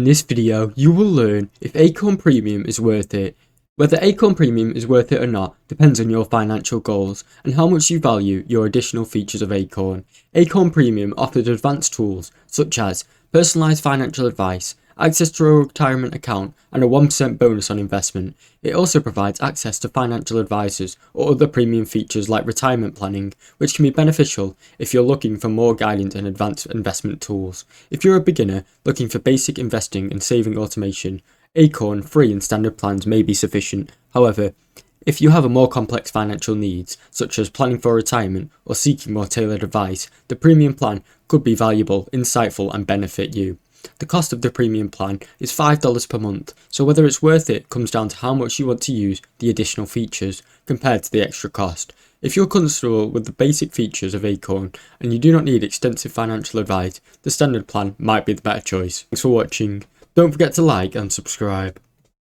In this video, you will learn if Acorn Premium is worth it. Whether Acorn Premium is worth it or not depends on your financial goals and how much you value your additional features of Acorn. Acorn Premium offers advanced tools such as personalised financial advice, access to a retirement account, and a 1% bonus on investment. It also provides access to financial advisors or other premium features like retirement planning, which can be beneficial if you're looking for more guidance and advanced investment tools. If you're a beginner looking for basic investing and saving automation, Acorn free and standard plans may be sufficient. However, if you have a more complex financial needs, such as planning for retirement or seeking more tailored advice, the premium plan could be valuable, insightful, and benefit you. The cost of the premium plan is $5 per month, so whether it's worth it comes down to how much you want to use the additional features compared to the extra cost. If you're comfortable with the basic features of Acorn and you do not need extensive financial advice, the standard plan might be the better choice. Thanks for watching. Don't forget to like and subscribe.